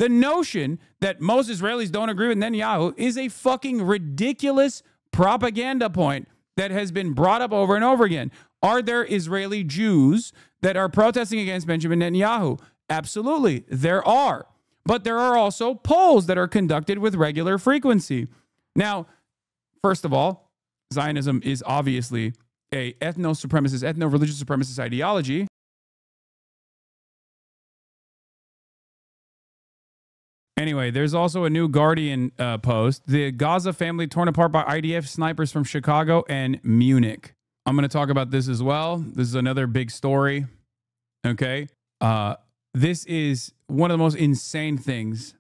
The notion that most Israelis don't agree with Netanyahu is a fucking ridiculous propaganda point that has been brought up over and over again. Are there Israeli Jews that are protesting against Benjamin Netanyahu? Absolutely, there are. But there are also polls that are conducted with regular frequency. Now, first of all, Zionism is obviously a ethno-supremacist, ethno-religious supremacist ideology. Anyway, there's also a new Guardian post. The Gaza family torn apart by IDF snipers from Chicago and Munich. I'm going to talk about this as well. This is another big story. Okay. This is one of the most insane things.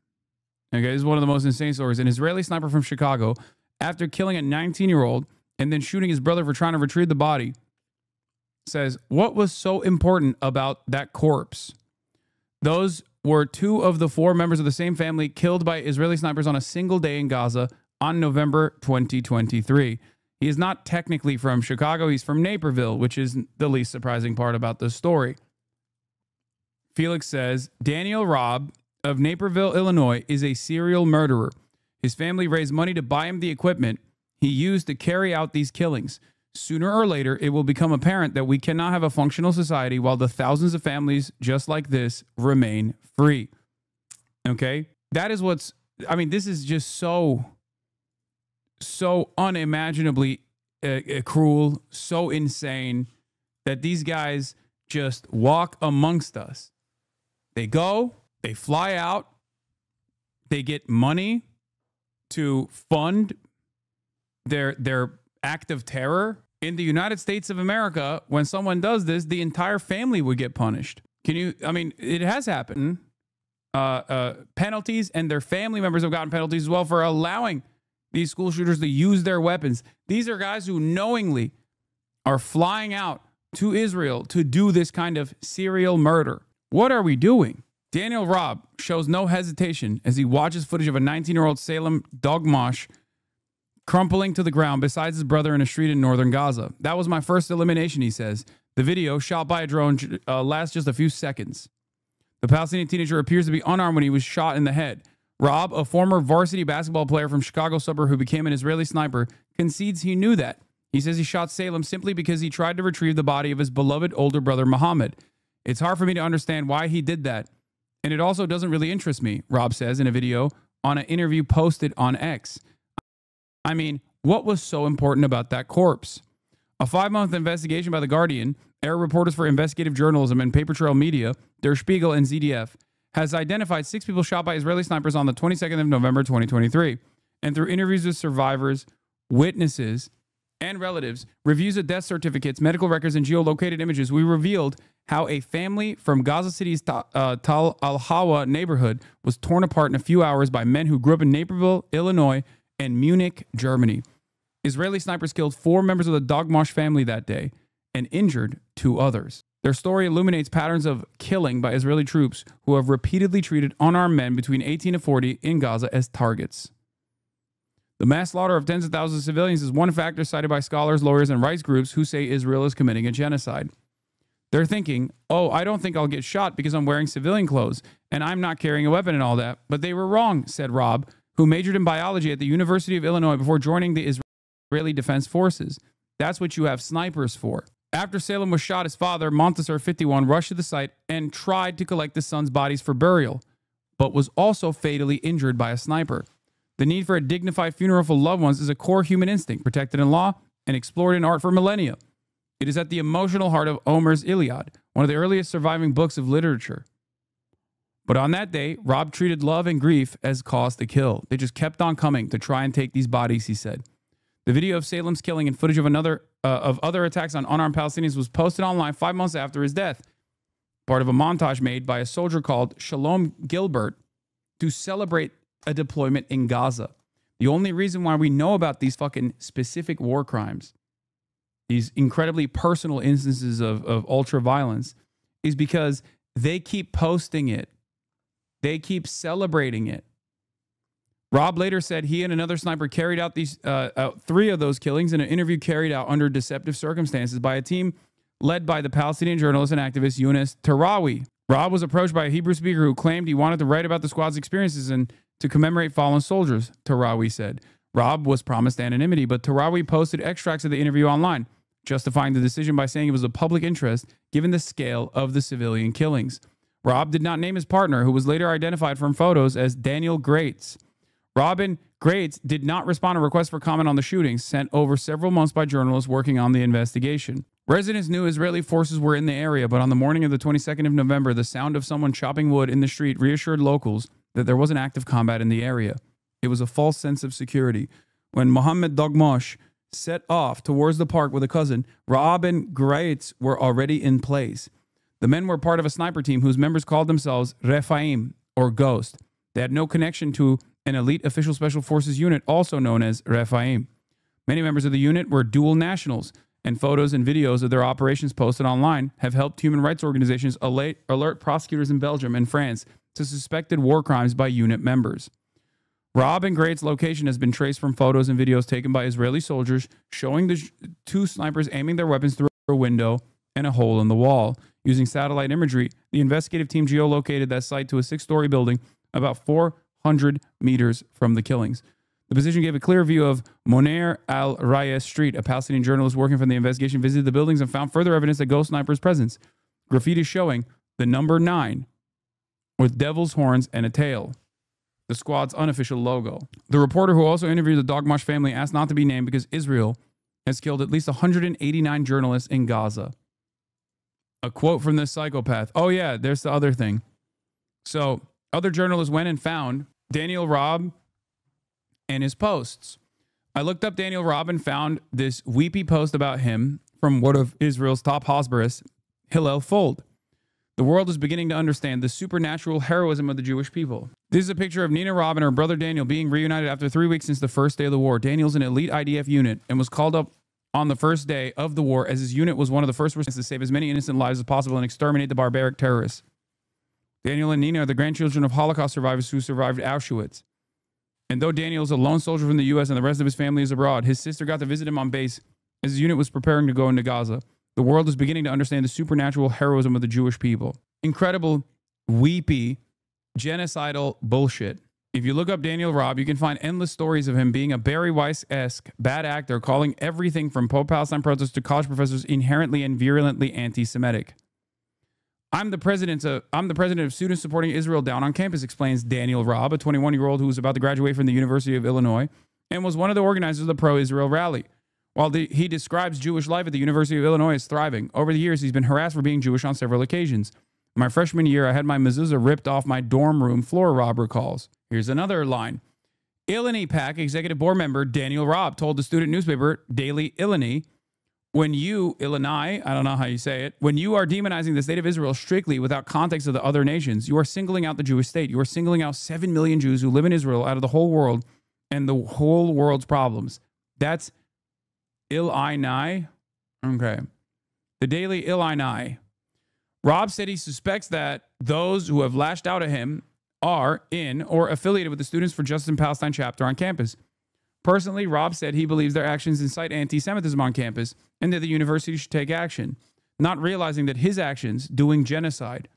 Okay. This is one of the most insane stories. An Israeli sniper from Chicago, after killing a 19-year-old and then shooting his brother for trying to retrieve the body, says, what was so important about that corpse? Those were 2 of the 4 members of the same family killed by Israeli snipers on a single day in Gaza on November 2023. He is not technically from Chicago. He's from Naperville, which is the least surprising part about this story. Felix says, Daniel Robb of Naperville, Illinois, is a serial murderer. His family raised money to buy him the equipment he used to carry out these killings. Sooner or later, it will become apparent that we cannot have a functional society while the thousands of families just like this remain free. Okay? That is what's, I mean, this is just so unimaginably cruel, so insane that these guys just walk amongst us. They go, they fly out, they get money to fund their act of terror. In the United States of America, when someone does this, the entire family would get punished. I mean, it has happened. Penalties, and their family members have gotten penalties as well for allowing these school shooters to use their weapons. These are guys who knowingly are flying out to Israel to do this kind of serial murder. What are we doing? Daniel Robb shows no hesitation as he watches footage of a 19-year-old Salem Dogmosh crumpling to the ground beside his brother in a street in northern Gaza. That was my first elimination, he says. The video, shot by a drone, lasts just a few seconds. The Palestinian teenager appears to be unarmed when he was shot in the head. Robb, a former varsity basketball player from Chicago suburb who became an Israeli sniper, concedes he knew that. He says he shot Salem simply because he tried to retrieve the body of his beloved older brother, Muhammad. It's hard for me to understand why he did that. And it also doesn't really interest me, Robb says in a video on an interview posted on X. I mean, what was so important about that corpse? A 5-month investigation by The Guardian, Arab reporters for investigative journalism and paper trail media, Der Spiegel and ZDF, has identified 6 people shot by Israeli snipers on the 22nd of November 2023. And through interviews with survivors, witnesses, and relatives, reviews of death certificates, medical records, and geolocated images, we revealed how a family from Gaza City's Tal al-Hawa neighborhood was torn apart in a few hours by men who grew up in Naperville, Illinois, and Munich, Germany. Israeli snipers killed 4 members of the Dogmosh family that day and injured 2 others. Their story illuminates patterns of killing by Israeli troops who have repeatedly treated unarmed men between 18 and 40 in Gaza as targets. The mass slaughter of tens of thousands of civilians is one factor cited by scholars, lawyers, and rights groups who say Israel is committing a genocide. They're thinking, oh, I don't think I'll get shot because I'm wearing civilian clothes and I'm not carrying a weapon and all that. But they were wrong, said Robb, who majored in biology at the University of Illinois before joining the Israeli Defense Forces. That's what you have snipers for. After Salem was shot, his father, Montasser, 51, rushed to the site and tried to collect his son's bodies for burial, but was also fatally injured by a sniper. The need for a dignified funeral for loved ones is a core human instinct, protected in law and explored in art for millennia. It is at the emotional heart of Homer's Iliad, one of the earliest surviving books of literature. But on that day, Robb treated love and grief as cause to kill. They just kept on coming to try and take these bodies, he said. The video of Salem's killing and footage of other attacks on unarmed Palestinians was posted online 5 months after his death, part of a montage made by a soldier called Shalom Gilbert to celebrate a deployment in Gaza. The only reason why we know about these fucking specific war crimes, these incredibly personal instances of ultra violence, is because they keep posting it. They keep celebrating it. Robb later said he and another sniper carried out these 3 of those killings in an interview carried out under deceptive circumstances by a team led by the Palestinian journalist and activist Younes Tarawi. Rob was approached by a Hebrew speaker who claimed he wanted to write about the squad's experiences and to commemorate fallen soldiers, Tarawi said. Rob was promised anonymity, but Tarawi posted extracts of the interview online, justifying the decision by saying it was a public interest given the scale of the civilian killings. Rob did not name his partner, who was later identified from photos as Daniel Grates. Robin Grates did not respond to requests for comment on the shootings sent over several months by journalists working on the investigation. Residents knew Israeli forces were in the area, but on the morning of the 22nd of November, the sound of someone chopping wood in the street reassured locals that there was an active combat in the area. It was a false sense of security. When Mohammed Dogmosh set off towards the park with a cousin, Rob and Grates were already in place. The men were part of a sniper team whose members called themselves Rephaim, or Ghost. They had no connection to an elite official special forces unit, also known as Rephaim. Many members of the unit were dual nationals, and photos and videos of their operations posted online have helped human rights organizations alert prosecutors in Belgium and France to suspected war crimes by unit members. Rob and Grates' location has been traced from photos and videos taken by Israeli soldiers showing the two snipers aiming their weapons through a window and a hole in the wall. Using satellite imagery, the investigative team geolocated that site to a 6-story building about 400 meters from the killings. The position gave a clear view of Moner al-Rayes Street. A Palestinian journalist working for the investigation visited the buildings and found further evidence that ghost snipers' presence. Graffiti showing the number 9 with devil's horns and a tail, the squad's unofficial logo. The reporter who also interviewed the Dogmosh family asked not to be named because Israel has killed at least 189 journalists in Gaza. A quote from this psychopath. Oh yeah, there's the other thing. So other journalists went and found Daniel Robb and his posts. I looked up Daniel Robb and found this weepy post about him from one of Israel's top Hasbarists, Hillel Fold. The world is beginning to understand the supernatural heroism of the Jewish people. This is a picture of Nina Robb and her brother Daniel being reunited after 3 weeks since the first day of the war. Daniel's an elite IDF unit and was called up on the first day of the war, as his unit was one of the first to save as many innocent lives as possible and exterminate the barbaric terrorists. Daniel and Nina are the grandchildren of Holocaust survivors who survived Auschwitz. And though Daniel is a lone soldier from the U.S. and the rest of his family is abroad, his sister got to visit him on base as his unit was preparing to go into Gaza. The world is beginning to understand the supernatural heroism of the Jewish people. Incredible, weepy, genocidal bullshit. If you look up Daniel Robb, you can find endless stories of him being a Barry Weiss-esque bad actor, calling everything from pro-Palestine protests to college professors inherently and virulently anti-Semitic. I'm the president of students supporting Israel down on campus, explains Daniel Robb, a 21-year-old who was about to graduate from the University of Illinois and was one of the organizers of the pro-Israel rally. While he describes Jewish life at the University of Illinois as thriving, over the years he's been harassed for being Jewish on several occasions. My freshman year, I had my mezuzah ripped off my dorm room floor, Robb recalls. Here's another line. Illini PAC executive board member Daniel Robb told the student newspaper Daily Illini, Illini, I don't know how you say it, when you are demonizing the state of Israel strictly without context of the other nations, you are singling out the Jewish state. You are singling out 7 million Jews who live in Israel out of the whole world and the whole world's problems. That's Illini. Okay. The Daily Illini. Robb said he suspects that those who have lashed out at him are in or affiliated with the Students for Justice in Palestine chapter on campus. Personally, Robb said he believes their actions incite anti-Semitism on campus and that the university should take action, not realizing that his actions, doing genocide,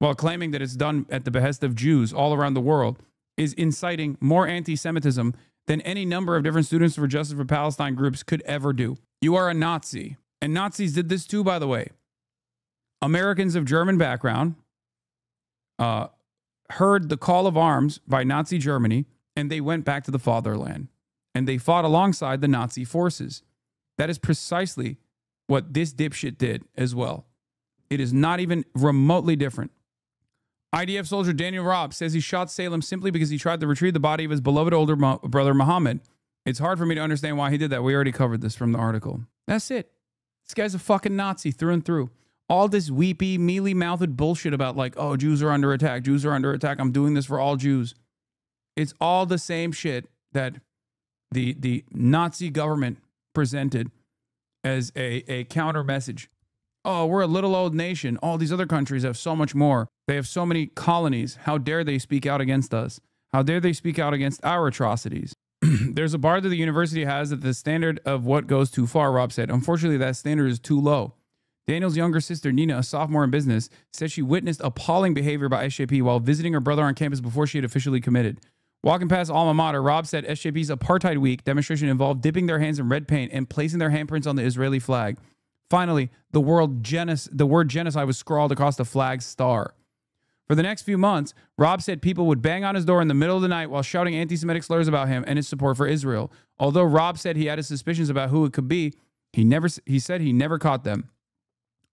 while claiming that it's done at the behest of Jews all around the world, is inciting more anti-Semitism than any number of different Students for Justice for Palestine groups could ever do. You are a Nazi. And Nazis did this too, by the way. Americans of German background heard the call of arms by Nazi Germany, and they went back to the fatherland. And they fought alongside the Nazi forces. That is precisely what this dipshit did as well. It is not even remotely different. IDF soldier Daniel Robb says he shot Salem simply because he tried to retrieve the body of his beloved older brother Muhammad. It's hard for me to understand why he did that. We already covered this from the article. That's it. This guy's a fucking Nazi through and through. All this weepy, mealy-mouthed bullshit about like, oh, Jews are under attack. Jews are under attack. I'm doing this for all Jews. It's all the same shit that the Nazi government presented as a counter message. Oh, we're a little old nation. All these other countries have so much more. They have so many colonies. How dare they speak out against us? How dare they speak out against our atrocities? There's a bar that the university has at the standard of what goes too far, Robb said. Unfortunately, that standard is too low. Daniel's younger sister, Nina, a sophomore in business, said she witnessed appalling behavior by SJP while visiting her brother on campus before she had officially committed. Walking past alma mater, Rob said SJP's Apartheid Week demonstration involved dipping their hands in red paint and placing their handprints on the Israeli flag. Finally, the word genocide was scrawled across the flag's star. For the next few months, Rob said people would bang on his door in the middle of the night while shouting anti-Semitic slurs about him and his support for Israel. Although Rob said he had his suspicions about who it could be, he said he never caught them.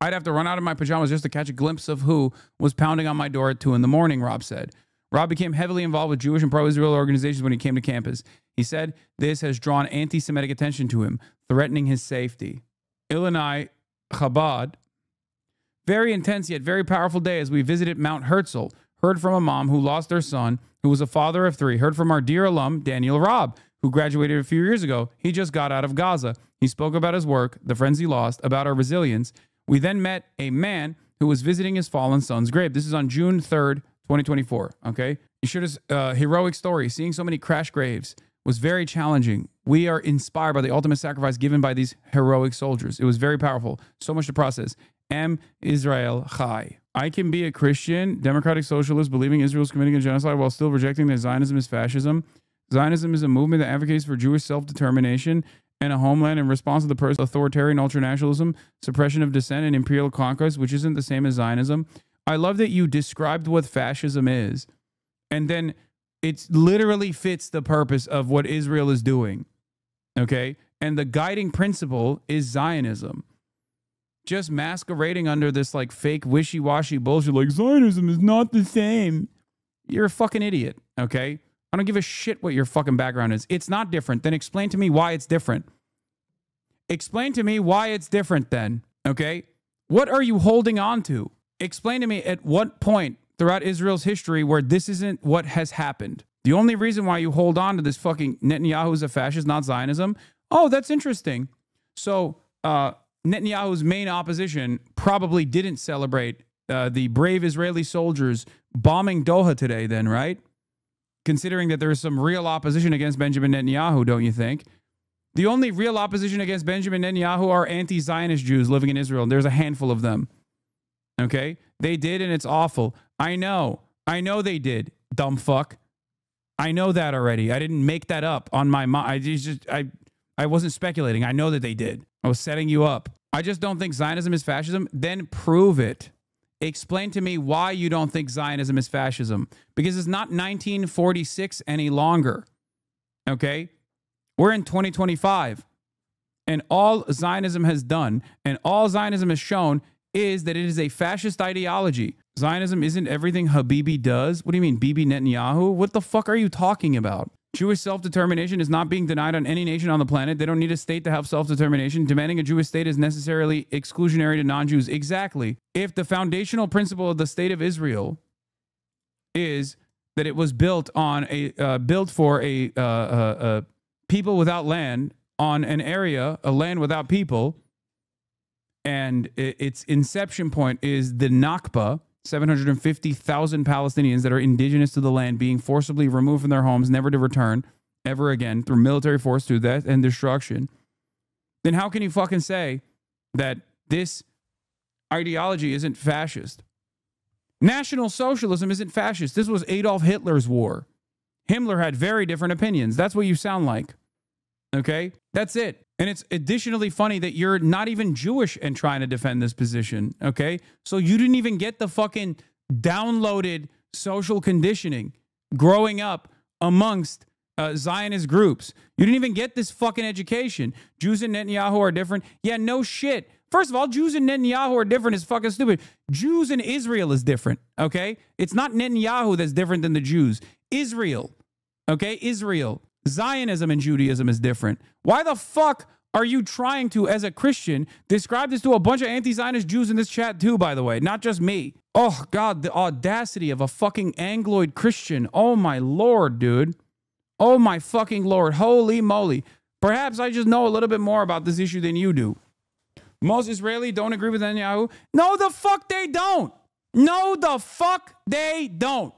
I'd have to run out of my pajamas just to catch a glimpse of who was pounding on my door at 2 in the morning, Rob said. Rob became heavily involved with Jewish and pro-Israel organizations when he came to campus. He said this has drawn anti-Semitic attention to him, threatening his safety. Illinois Chabad. Very intense yet very powerful day as we visited Mount Herzl. Heard from a mom who lost their son, who was a father of 3. Heard from our dear alum, Daniel Robb, who graduated a few years ago. He just got out of Gaza. He spoke about his work, the friends he lost, about our resilience. We then met a man who was visiting his fallen son's grave. This is on June 3rd, 2024. Okay. You should have heroic story. Seeing so many crash graves was very challenging. We are inspired by the ultimate sacrifice given by these heroic soldiers. It was very powerful. So much to process. M. Israel Chai. I can be a Christian, democratic socialist, believing Israel is committing a genocide while still rejecting that Zionism is fascism. Zionism is a movement that advocates for Jewish self-determination and a homeland in response to the authoritarian ultranationalism, suppression of dissent, and imperial conquest, which isn't the same as Zionism. I love that you described what fascism is, and then it literally fits the purpose of what Israel is doing, okay? And the guiding principle is Zionism. Just masquerading under this like fake wishy-washy bullshit like Zionism is not the same. You're a fucking idiot, okay? I don't give a shit what your fucking background is. It's not different. Then explain to me why it's different. Explain to me why it's different then, okay? What are you holding on to? Explain to me at what point throughout Israel's history where this isn't what has happened. The only reason why you hold on to this fucking Netanyahu's a fascist, not Zionism. Oh, that's interesting. So Netanyahu's main opposition probably didn't celebrate the brave Israeli soldiers bombing Doha today then, right? Considering that there is some real opposition against Benjamin Netanyahu, don't you think? The only real opposition against Benjamin Netanyahu are anti-Zionist Jews living in Israel, and there's a handful of them. Okay? They did, and it's awful. I know. I know they did, dumb fuck. I know that already. I didn't make that up on my mind. I wasn't speculating. I know that they did. I was setting you up. I just don't think Zionism is fascism. Then prove it. Explain to me why you don't think Zionism is fascism. Because it's not 1946 any longer. Okay? We're in 2025. And all Zionism has done, and all Zionism has shown, is that it is a fascist ideology. Zionism isn't everything Habibi does. What do you mean, Bibi Netanyahu? What the fuck are you talking about? Jewish self-determination is not being denied on any nation on the planet. They don't need a state to have self-determination. Demanding a Jewish state is necessarily exclusionary to non-Jews. Exactly. If the foundational principle of the state of Israel is that it was built on built for a people without land on an area, a land without people, and its inception point is the Nakba, 750,000 Palestinians that are indigenous to the land being forcibly removed from their homes, never to return ever again through military force, through death and destruction, then how can you fucking say that this ideology isn't fascist? National Socialism isn't fascist. This was Adolf Hitler's war. Himmler had very different opinions. That's what you sound like. Okay? That's it. And it's additionally funny that you're not even Jewish and trying to defend this position. Okay? So you didn't even get the fucking downloaded social conditioning growing up amongst Zionist groups. You didn't even get this fucking education. Jews and Netanyahu are different. Yeah, no shit. First of all, Jews and Netanyahu are different is fucking stupid. Jews and Israel is different, okay? It's not Netanyahu that's different than the Jews. Israel, okay? Israel. Zionism and Judaism is different. Why the fuck are you trying to, as a Christian, describe this to a bunch of anti-Zionist Jews in this chat too, by the way? Not just me. Oh, God, the audacity of a fucking Angloid Christian. Oh, my Lord, dude. Oh, my fucking Lord. Holy moly. Perhaps I just know a little bit more about this issue than you do. Most Israelis don't agree with Netanyahu. No, the fuck they don't. No, the fuck they don't.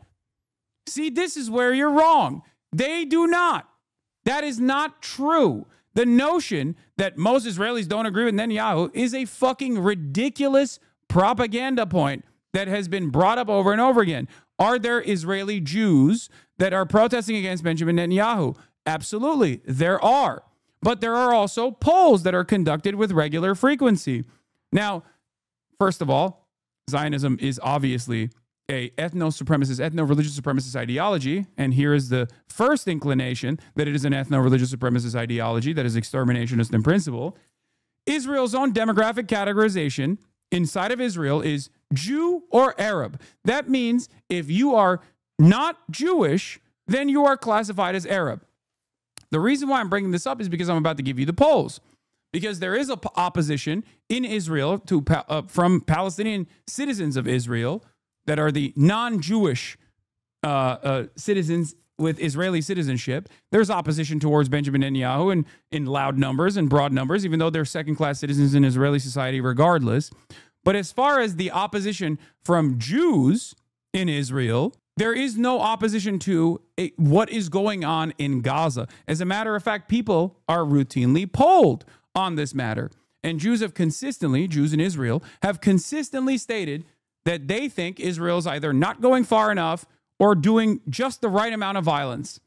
See, this is where you're wrong. They do not. That is not true. The notion that most Israelis don't agree with Netanyahu is a fucking ridiculous propaganda point that has been brought up over and over again. Are there Israeli Jews that are protesting against Benjamin Netanyahu? Absolutely, there are. But there are also polls that are conducted with regular frequency. Now, first of all, Zionism is obviously a ethno-supremacist, ethno-religious supremacist ideology. And here is the first inclination that it is an ethno-religious supremacist ideology that is exterminationist in principle. Israel's own demographic categorization inside of Israel is Jew or Arab. That means if you are not Jewish, then you are classified as Arab. The reason why I'm bringing this up is because I'm about to give you the polls. Because there is opposition in Israel to from Palestinian citizens of Israel that are the non-Jewish citizens with Israeli citizenship. There's opposition towards Benjamin Netanyahu in loud numbers and broad numbers, even though they're second-class citizens in Israeli society regardless. But as far as the opposition from Jews in Israel, there is no opposition to what is going on in Gaza. As a matter of fact, people are routinely polled on this matter. And Jews in Israel have consistently stated that they think Israel is either not going far enough or doing just the right amount of violence.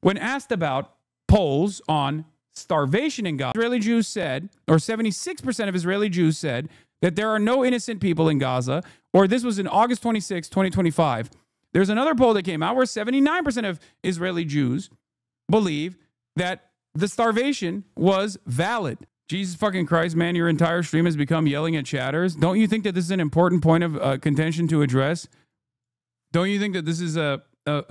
When asked about polls on starvation in Gaza, Israeli Jews said, or 76% of Israeli Jews said, that there are no innocent people in Gaza, or this was in August 26, 2025. There's another poll that came out where 79% of Israeli Jews believe that the starvation was valid. Jesus fucking Christ, man, your entire stream has become yelling at chatters. Don't you think that this is an important point of contention to address? Don't you think that this is a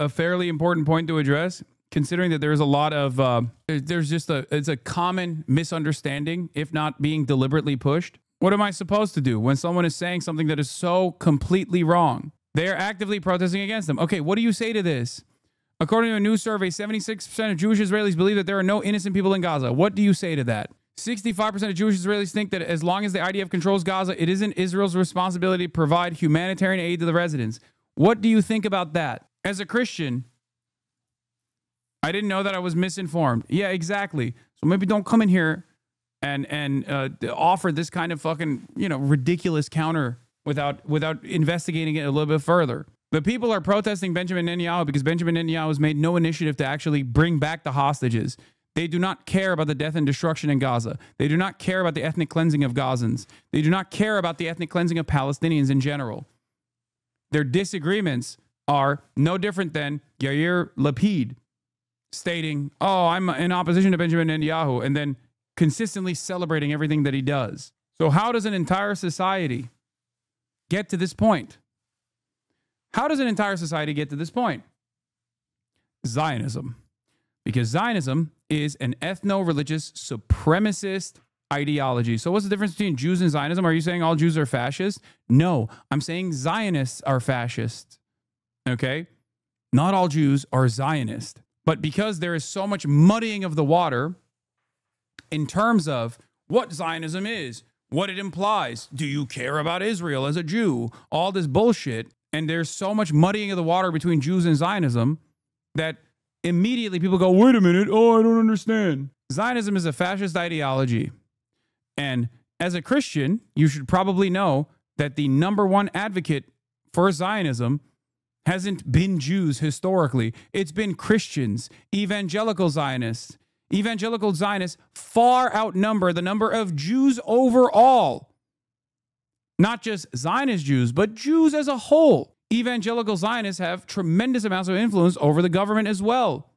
fairly important point to address, considering that there's a lot of, it's a common misunderstanding, if not being deliberately pushed? What am I supposed to do when someone is saying something that is so completely wrong? They are actively protesting against them. Okay, what do you say to this? According to a new survey, 76% of Jewish Israelis believe that there are no innocent people in Gaza. What do you say to that? 65% of Jewish Israelis think that as long as the IDF controls Gaza, it isn't Israel's responsibility to provide humanitarian aid to the residents. What do you think about that? As a Christian, I didn't know that I was misinformed. Yeah, exactly. So maybe don't come in here and offer this kind of fucking, ridiculous counter without investigating it a little bit further. The people are protesting Benjamin Netanyahu because Benjamin Netanyahu has made no initiative to actually bring back the hostages. They do not care about the death and destruction in Gaza. They do not care about the ethnic cleansing of Gazans. They do not care about the ethnic cleansing of Palestinians in general. Their disagreements are no different than Yair Lapid stating, oh, I'm in opposition to Benjamin Netanyahu, and then consistently celebrating everything that he does. So how does an entire society get to this point? How does an entire society get to this point? Zionism. Because Zionism is an ethno-religious supremacist ideology. So what's the difference between Jews and Zionism? Are you saying all Jews are fascist? No, I'm saying Zionists are fascist. Okay? Not all Jews are Zionist. But because there is so much muddying of the water in terms of what Zionism is, what it implies, do you care about Israel as a Jew, all this bullshit, and there's so much muddying of the water between Jews and Zionism that immediately people go, wait a minute, oh, I don't understand. Zionism is a fascist ideology. And as a Christian, you should probably know that the number one advocate for Zionism hasn't been Jews historically. It's been Christians, evangelical Zionists. Evangelical Zionists far outnumber the number of Jews overall. Not just Zionist Jews, but Jews as a whole. Evangelical Zionists have tremendous amounts of influence over the government as well.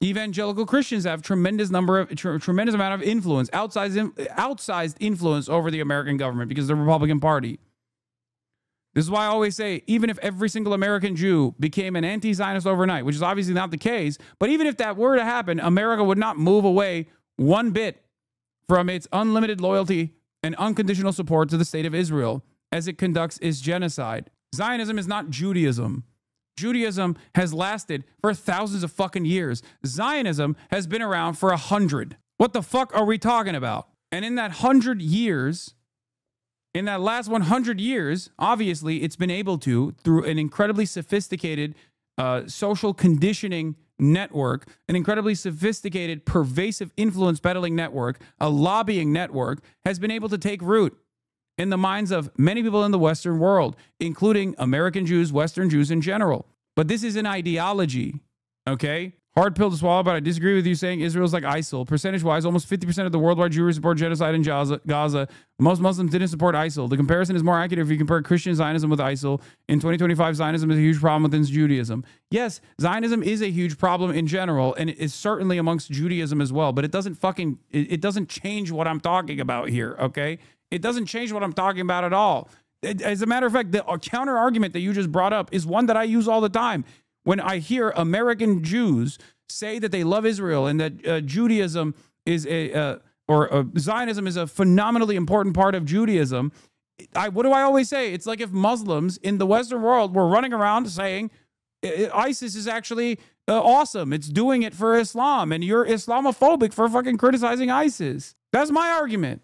Evangelical Christians have tremendous amount of influence, outsized influence over the American government because of the Republican Party. This is why I always say, even if every single American Jew became an anti-Zionist overnight, which is obviously not the case, but even if that were to happen, America would not move away one bit from its unlimited loyalty and unconditional support to the state of Israel as it conducts its genocide. Zionism is not Judaism. Judaism has lasted for thousands of fucking years. Zionism has been around for 100. What the fuck are we talking about? And in that 100 years, in that last 100 years, obviously it's been able to, through an incredibly sophisticated social conditioning network, an incredibly sophisticated, pervasive influence peddling network, a lobbying network, has been able to take root in the minds of many people in the Western world, including American Jews, Western Jews in general. But this is an ideology, okay? Hard pill to swallow, but I disagree with you saying Israel's like ISIL. Percentage-wise, almost 50% of the worldwide Jewry support genocide in Gaza. Most Muslims didn't support ISIL. The comparison is more accurate if you compare Christian Zionism with ISIL. In 2025, Zionism is a huge problem within Judaism. Yes, Zionism is a huge problem in general, and it is certainly amongst Judaism as well, but it doesn't change what I'm talking about here, okay? It doesn't change what I'm talking about at all. As a matter of fact, the counter argument that you just brought up is one that I use all the time. When I hear American Jews say that they love Israel and that Judaism is Zionism is a phenomenally important part of Judaism, what do I always say? It's like if Muslims in the Western world were running around saying ISIS is actually awesome. It's doing it for Islam, and you're Islamophobic for fucking criticizing ISIS. That's my argument.